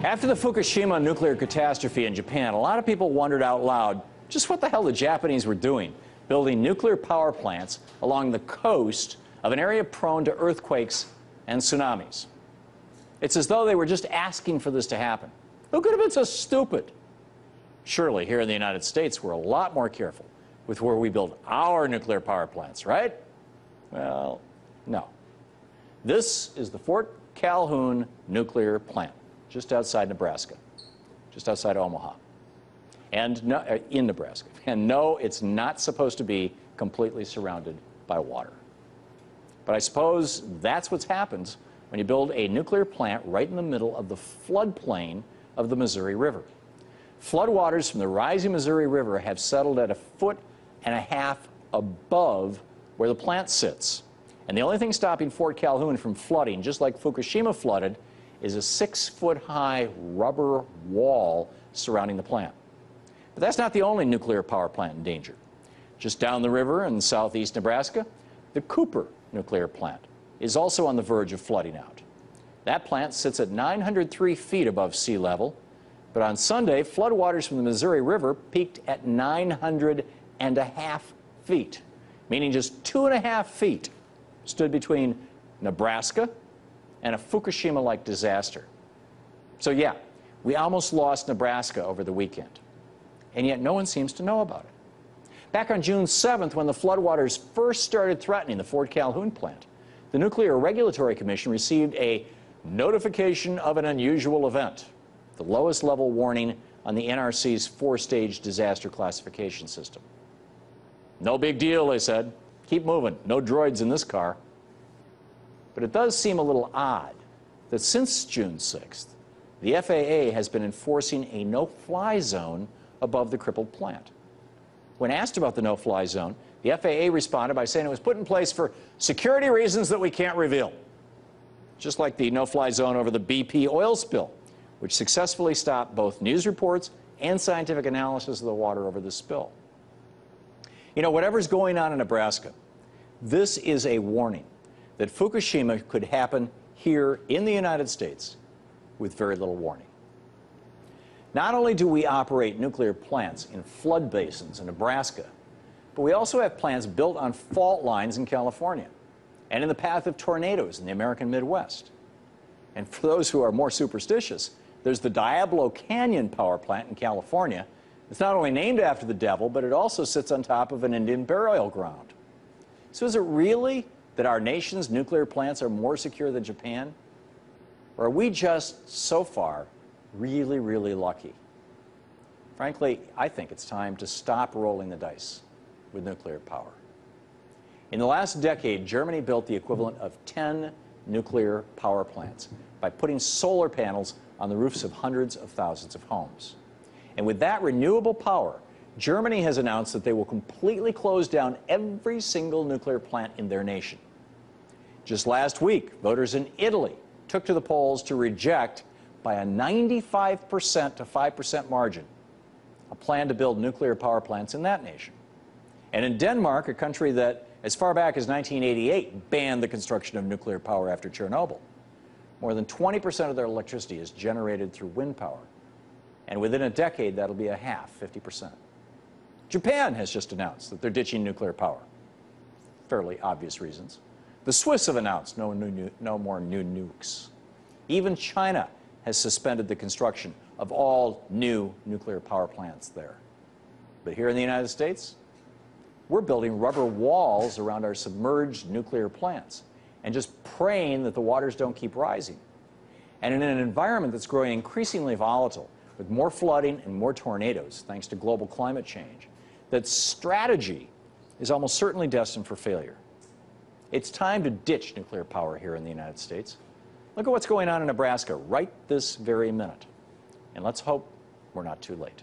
After the Fukushima nuclear catastrophe in Japan, a lot of people wondered out loud just what the hell the Japanese were doing, building nuclear power plants along the coast of an area prone to earthquakes and tsunamis. It's as though they were just asking for this to happen. Who could have been so stupid? Surely here in the United States, we're a lot more careful with where we build our nuclear power plants, right? Well, no. This is the Fort Calhoun nuclear plant, just outside Nebraska, just outside Omaha, and no, in Nebraska. And no, it's not supposed to be completely surrounded by water. But I suppose that's what happens when you build a nuclear plant right in the middle of the floodplain of the Missouri River. Floodwaters from the rising Missouri River have settled at 1.5 feet above where the plant sits. And the only thing stopping Fort Calhoun from flooding, just like Fukushima flooded, is a 6-foot-high rubber wall surrounding the plant. But that's not the only nuclear power plant in danger. Just down the river in southeast Nebraska, the Cooper nuclear plant is also on the verge of flooding out. That plant sits at 903 feet above sea level, but on Sunday, floodwaters from the Missouri River peaked at 900.5 feet, meaning just 2.5 feet stood between Nebraska and a Fukushima-like disaster. So yeah, we almost lost Nebraska over the weekend, and yet no one seems to know about it. Back on June 7th, when the floodwaters first started threatening the Fort Calhoun plant, the Nuclear Regulatory Commission received a notification of an unusual event, the lowest level warning on the NRC's 4-stage disaster classification system. No big deal, they said. Keep moving. No droids in this car. But it does seem a little odd that since June 6th, the FAA has been enforcing a no-fly zone above the crippled plant. When asked about the no-fly zone, the FAA responded by saying it was put in place for security reasons that we can't reveal. Just like the no-fly zone over the BP oil spill, which successfully stopped both news reports and scientific analysis of the water over the spill. You know, whatever's going on in Nebraska, this is a warning that Fukushima could happen here in the United States with very little warning. Not only do we operate nuclear plants in flood basins in Nebraska, but we also have plants built on fault lines in California and in the path of tornadoes in the American Midwest. And for those who are more superstitious, there's the Diablo Canyon power plant in California. It's not only named after the devil, but it also sits on top of an Indian burial ground. So is it really that our nation's nuclear plants are more secure than Japan? Or are we just, so far, really, really lucky? Frankly, I think it's time to stop rolling the dice with nuclear power. In the last decade, Germany built the equivalent of 10 nuclear power plants by putting solar panels on the roofs of hundreds of thousands of homes. And with that renewable power, Germany has announced that they will completely close down every single nuclear plant in their nation. Just last week, voters in Italy took to the polls to reject, by a 95% to 5% margin, a plan to build nuclear power plants in that nation. And in Denmark, a country that, as far back as 1988, banned the construction of nuclear power after Chernobyl, more than 20% of their electricity is generated through wind power. And within a decade, that'll be a half, 50%. Japan has just announced that they're ditching nuclear power. Fairly obvious reasons. The Swiss have announced no more new nukes. Even China has suspended the construction of all new nuclear power plants there. But here in the United States, we're building rubber walls around our submerged nuclear plants and just praying that the waters don't keep rising. And in an environment that's growing increasingly volatile, with more flooding and more tornadoes thanks to global climate change, that strategy is almost certainly destined for failure. It's time to ditch nuclear power here in the United States. Look at what's going on in Nebraska right this very minute. And let's hope we're not too late.